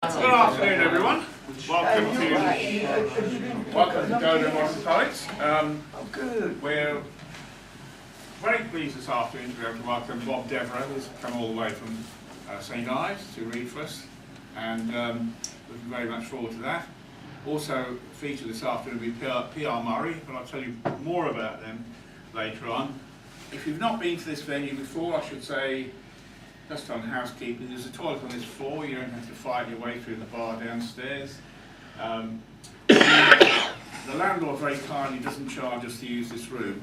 Good afternoon, everyone. Welcome to Dodo Modern. We're very pleased this afternoon to be able to welcome Bob Devereux, who's come all the way from St Ives to read for us, and looking very much forward to that. Also featured this afternoon will be PR Murray, but I'll tell you more about them later on. If you've not been to this venue before, I should say, just on housekeeping, there's a toilet on this floor. You don't have to fight your way through the bar downstairs. The landlord very kindly doesn't charge us to use this room,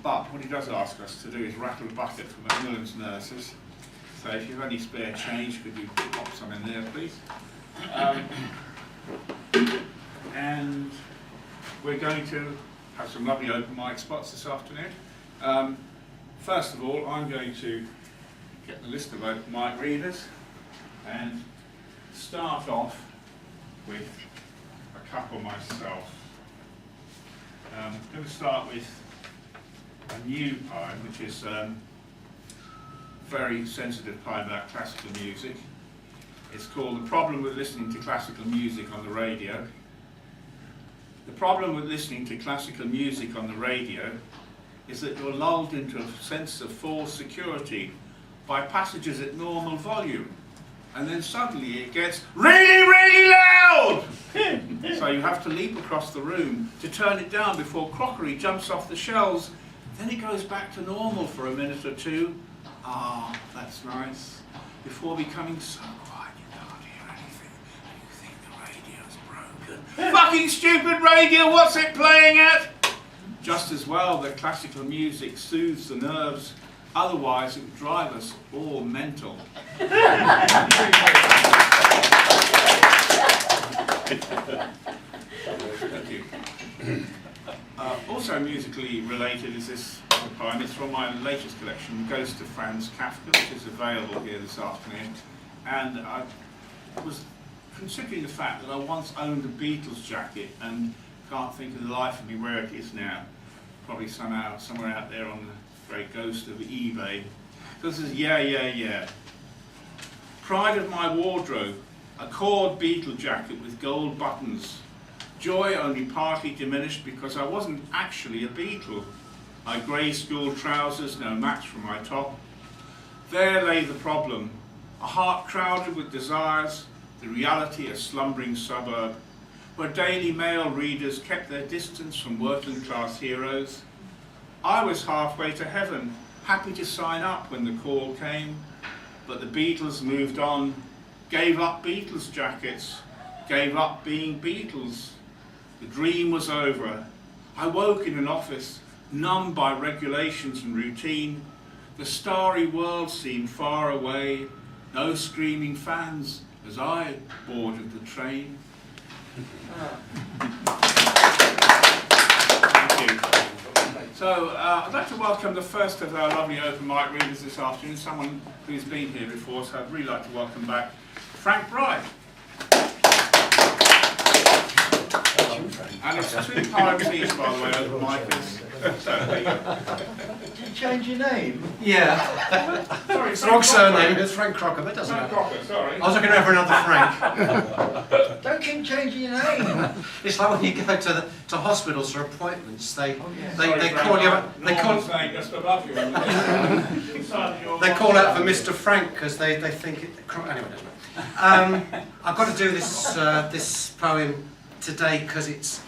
but what he does ask us to do is rattle a bucket for Macmillan's nurses. So if you've any spare change, could you pop some in there, please? And we're going to have some lovely open mic spots this afternoon. First of all, I'm going to get the list of open mic readers and start off with a couple myself. I'm going to start with a new poem, which is a very sensitive poem about classical music. It's called The Problem with Listening to Classical Music on the Radio. The problem with listening to classical music on the radio is that you're lulled into a sense of false security by passages at normal volume, and then suddenly it gets really, really loud! So you have to leap across the room to turn it down before crockery jumps off the shelves. Then it goes back to normal for a minute or two. Ah, that's nice. Before becoming so quiet you can't hear anything, and you think the radio's broken. Fucking stupid radio, what's it playing at? Just as well that classical music soothes the nerves, otherwise it would drive us all mental. Thank you. Also musically related is this poem. It's from my latest collection, Ghost of Franz Kafka, which is available here this afternoon. And I was considering the fact that I once owned a Beatles jacket and can't think of the life of me where it is now. Probably somehow somewhere out there on the great ghost of eBay. So this is Yeah. Pride of my wardrobe, a cord Beatle jacket with gold buttons. Joy only partly diminished because I wasn't actually a Beatle. My grey school trousers, no match for my top. There lay the problem. A heart crowded with desires, the reality a slumbering suburb, where Daily Mail readers kept their distance from working class heroes. I was halfway to heaven, happy to sign up when the call came, but the Beatles moved on, gave up Beatles jackets, gave up being Beatles. The dream was over. I woke in an office, numbed by regulations and routine. The starry world seemed far away, no screaming fans as I boarded the train. Thank you. So I'd like to welcome the first of our lovely open mic readers this afternoon, someone who's been here before, so I'd really like to welcome back Frank Bright. And it's 2 poems each, by the way, open micers. So there you go. Did you change your name? Yeah. Sorry, It's the wrong surname, it's Frank Crocker, but it doesn't Frank matter. Crocker, sorry. I was looking over another Frank. Don't keep changing your name. It's like when you go to hospitals for appointments, they Sorry, call Frank, you, they call saying just above you. they call out for Mr. Frank because they think it. Anyway, doesn't matter. I've got to do this poem today because it's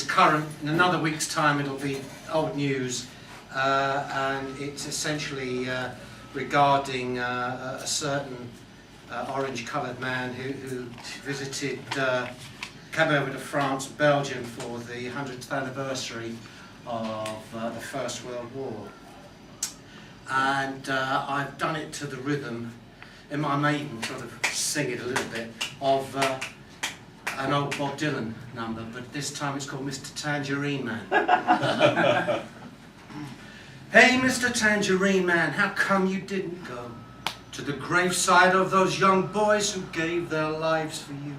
current. In another week's time, it'll be old news, and it's essentially regarding a certain orange-coloured man who visited, came over to France, Belgium for the 100th anniversary of the First World War. And I've done it to the rhythm, in my maiden sort of sing it a little bit, of an old Bob Dylan number, but this time it's called Mr. Tangerine Man. Hey, Mr. Tangerine Man, how come you didn't go to the graveside of those young boys who gave their lives for you?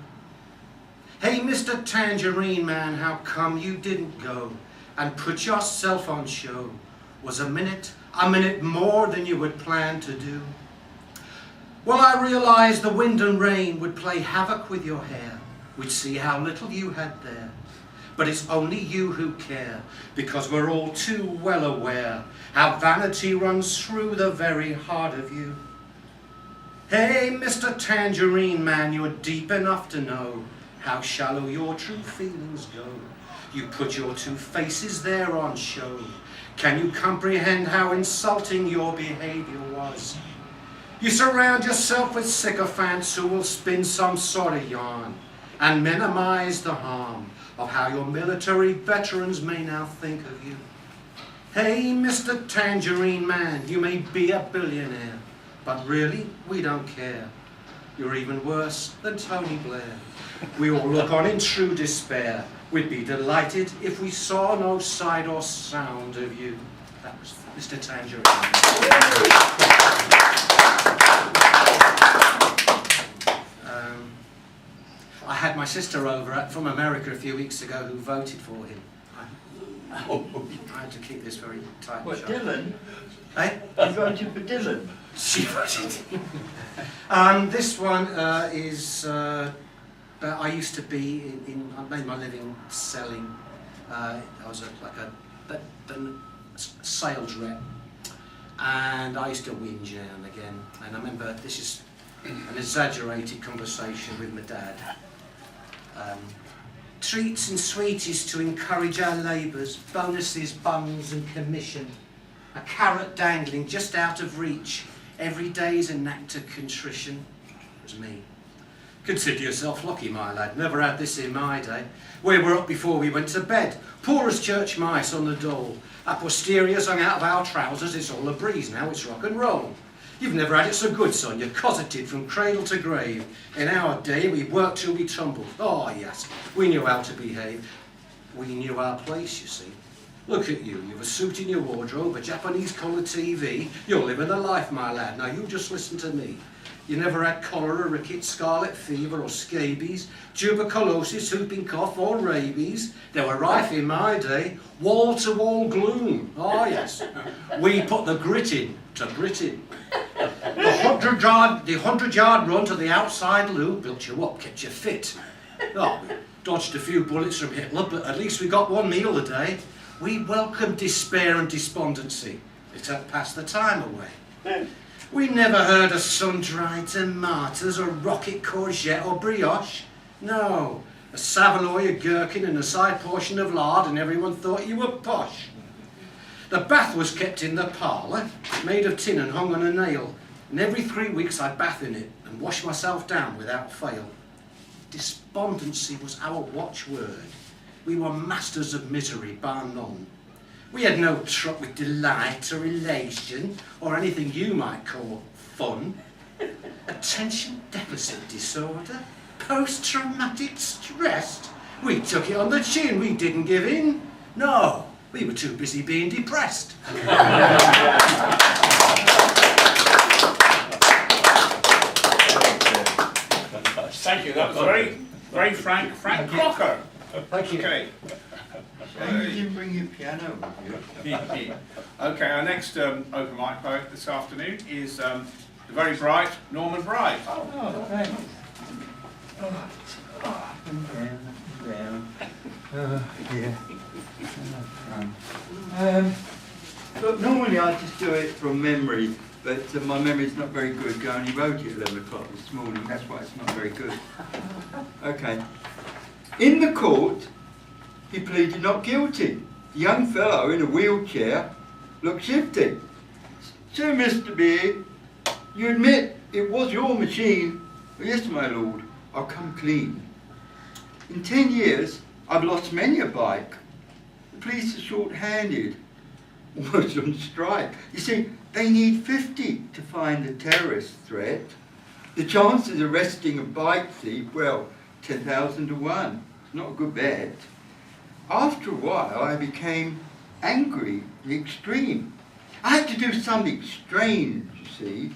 Hey, Mr. Tangerine Man, how come you didn't go and put yourself on show? Was a minute more than you had planned to do? Well, I realised the wind and rain would play havoc with your hair. We'd see how little you had there. But it's only you who care, because we're all too well aware how vanity runs through the very heart of you. Hey, Mr. Tangerine Man, you're deep enough to know how shallow your true feelings go. You put your two faces there on show. Can you comprehend how insulting your behaviour was? You surround yourself with sycophants who will spin some sort of yarn and minimise the harm of how your military veterans may now think of you. Hey, Mr. Tangerine Man, you may be a billionaire, but really, we don't care. You're even worse than Tony Blair. We all look on in true despair. We'd be delighted if we saw no sight or sound of you. That was Mr. Tangerine. I had my sister over from America a few weeks ago who voted for him. I had to keep this very tight. What, shut. Dylan? Eh? You voted for Dylan? She voted. This one is. I used to be I made my living selling. I was like a sales rep, and I used to whinge now and again. And I remember this is an exaggerated conversation with my dad. Treats and sweeties to encourage our labours, bonuses, buns and commission. A carrot dangling just out of reach. Every day's an act of contrition. It was me. Consider yourself lucky, my lad. Never had this in my day. We were up before we went to bed. Poor as church mice on the dole. Our posteriors hung out of our trousers. It's all a breeze now. It's rock and roll. You've never had it so good, son. You're cosseted from cradle to grave. In our day, we worked till we tumbled. Oh, yes. We knew how to behave. We knew our place, you see. Look at you. You've a suit in your wardrobe, a Japanese colour TV. You're living the life, my lad. Now, you just listen to me. You never had cholera, rickets, scarlet fever or scabies, tuberculosis, whooping cough or rabies. They were rife in my day. Wall-to-wall gloom. Oh, yes. We put the grit in to Britain. The 100-yard run to the outside loop built you up, kept you fit. Oh, we dodged a few bullets from Hitler, but at least we got one meal a day. We welcomed despair and despondency. It helped pass the time away. We never heard of sun-dried tomatoes or rocket courgette or brioche. No, a Savoy, a gherkin and a side portion of lard and everyone thought you were posh. The bath was kept in the parlour, made of tin and hung on a nail, and every 3 weeks I'd bath in it and wash myself down without fail. Despondency was our watchword. We were masters of misery, bar none. We had no truck with delight or elation or anything you might call fun. Attention deficit disorder, post-traumatic stress. We took it on the chin, we didn't give in. No, we were too busy being depressed. Thank you. That was very frank Crocker. Thank you. Okay. Shame you didn't bring your piano with you. Okay, our next open mic poet this afternoon is the very bright Norman Bright. Oh, thanks. Up and down. Yeah. Look, normally I just do it from memory, but my memory's not very good. I only wrote it at 11 o'clock this morning, that's why it's not very good. Okay. In the court, he pleaded not guilty. The young fellow in a wheelchair looked shifty. So, Mr. B, you admit it was your machine? Yes, my lord, I'll come clean. In 10 years, I've lost many a bike. The police are short-handed, almost on strike. You see, they need 50 to find a terrorist threat. The chances of arresting a bike thief, well, 10,000 to 1. It's not a good bet. After a while, I became angry, the extreme. I had to do something strange, you see.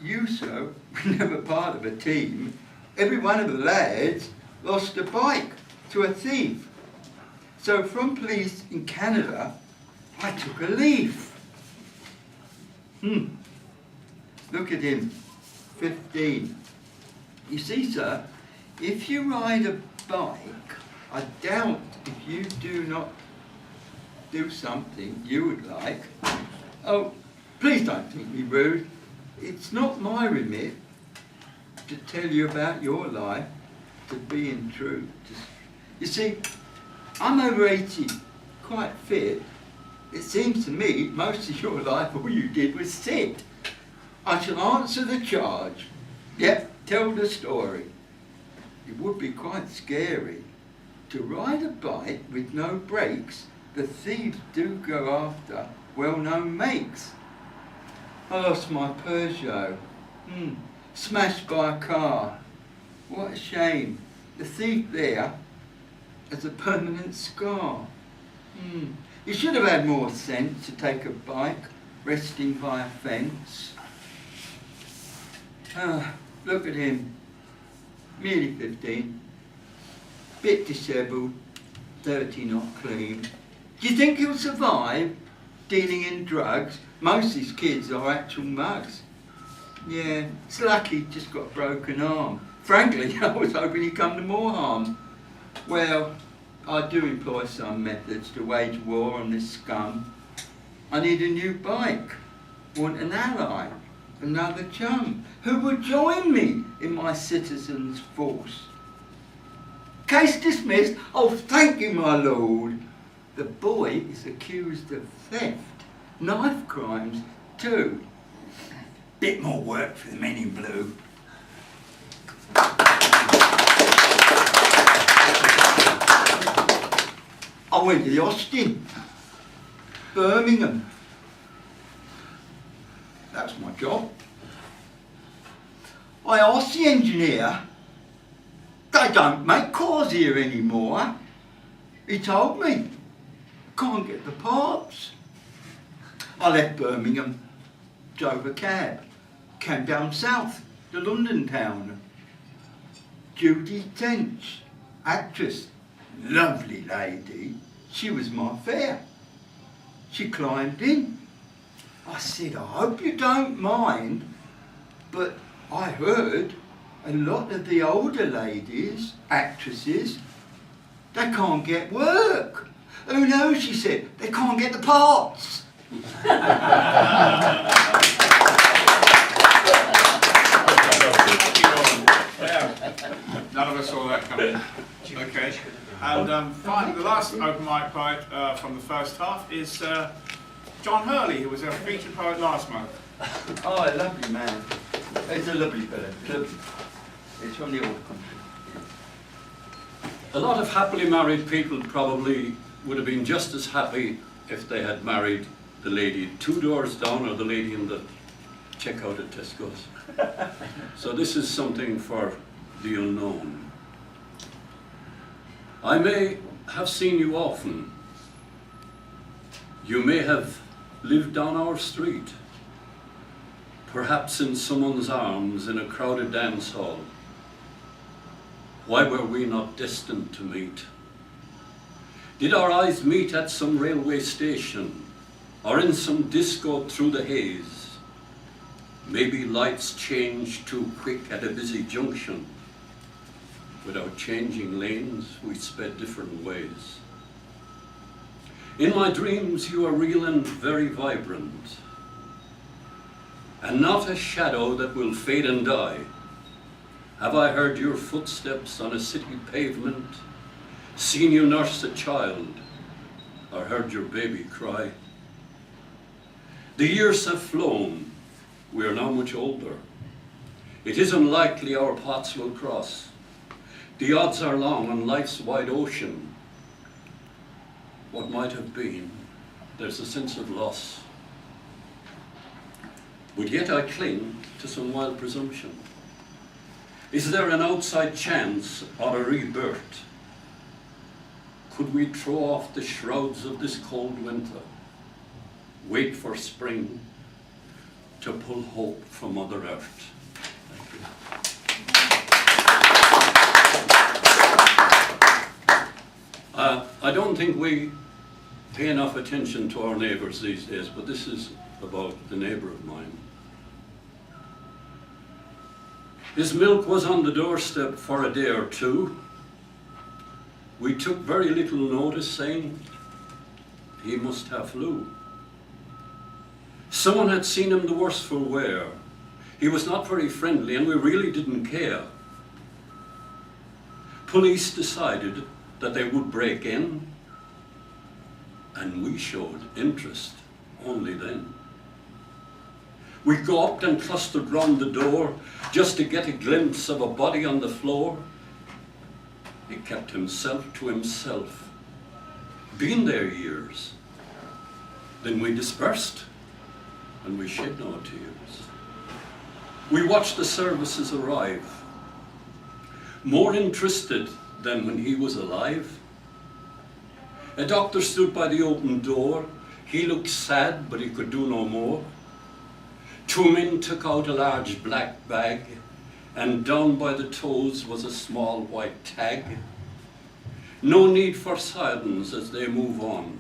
You, sir, were never part of a team. Every one of the lads lost a bike to a thief. So from police in Canada, I took a leaf. Look at him, 15. You see, sir, if you ride a bike, I doubt if you do not do something you would like. Oh, please don't think me rude. It's not my remit to tell you about your life, to being true. You see, I'm over 80, quite fit. It seems to me most of your life all you did was sit. I shall answer the charge. Yep, tell the story. It would be quite scary to ride a bike with no brakes. The thieves do go after well-known makes. I lost my Peugeot, smashed by a car. What a shame. The thief there has a permanent scar. You should have had more sense to take a bike resting by a fence. Look at him, merely 15, bit dishevelled, 30 not clean. Do you think he'll survive dealing in drugs? Most of his kids are actual mugs. Yeah, it's lucky he just got a broken arm. Frankly, I was hoping he'd come to more harm. Well, I do employ some methods to wage war on this scum. I need a new bike, want an ally, another chum, who would join me in my citizens' force. Case dismissed. Oh, thank you, my lord. The boy is accused of theft, knife crimes too. Bit more work for the men in blue. I went to the Austin, Birmingham. That's my job. I asked the engineer, they don't make cars here anymore. He told me, can't get the parts. I left Birmingham, drove a cab, came down south to London town. Judy Tench, actress, lovely lady, she was my fare. She climbed in. I said, I hope you don't mind, but I heard a lot of the older ladies, actresses, they can't get work. Who knows, she said, they can't get the parts. None of us saw that coming. Okay. And finally, the last open mic poet from the first half is John Hurley, who was our featured poet last month. Oh, a lovely man. He's a lovely fellow. It's from the old country. A lot of happily married people probably would have been just as happy if they had married the lady 2 doors down or the lady in the checkout at Tesco's. So this is something for the unknown. I may have seen you often. You may have lived down our street, perhaps in someone's arms in a crowded dance hall. Why were we not destined to meet? Did our eyes meet at some railway station or in some disco through the haze? Maybe lights changed too quick at a busy junction. Without changing lanes, we sped different ways. In my dreams, you are real and very vibrant, and not a shadow that will fade and die. Have I heard your footsteps on a city pavement, seen you nurse a child, or heard your baby cry? The years have flown, we are now much older. It is unlikely our paths will cross. The odds are long on life's wide ocean. What might have been, there's a sense of loss. But yet I cling to some wild presumption. Is there an outside chance or a rebirth? Could we throw off the shrouds of this cold winter, wait for spring to pull hope from Mother Earth? Thank you. I don't think we pay enough attention to our neighbours these days, but this is about the neighbour of mine. His milk was on the doorstep for a day or two. We took very little notice, saying he must have flu. Someone had seen him the worse for wear. He was not very friendly, and we really didn't care. Police decided that they would break in, and we showed interest only then. We gawped and clustered round the door just to get a glimpse of a body on the floor. He kept himself to himself. Been there years. Then we dispersed, and we shed no tears. We watched the services arrive, more interested than when he was alive. A doctor stood by the open door. He looked sad, but he could do no more. Two men took out a large black bag, and down by the toes was a small white tag. No need for silence as they move on.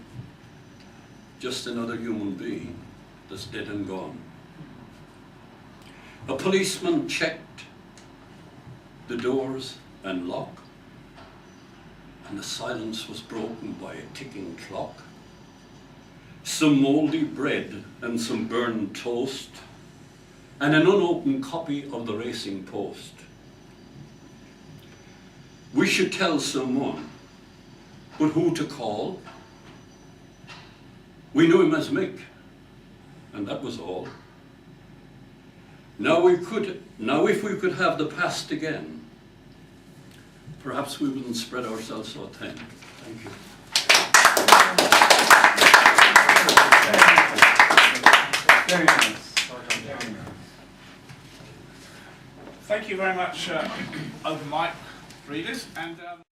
Just another human being that's dead and gone. A policeman checked the doors and lock, and the silence was broken by a ticking clock. Some mouldy bread and some burned toast, and an unopened copy of the Racing Post. We should tell someone, but who to call? We knew him as Mick, and that was all. Now if we could have the past again, perhaps we wouldn't spread ourselves so thin. Thank you. Very nice. Thank you very much, open mic readers. And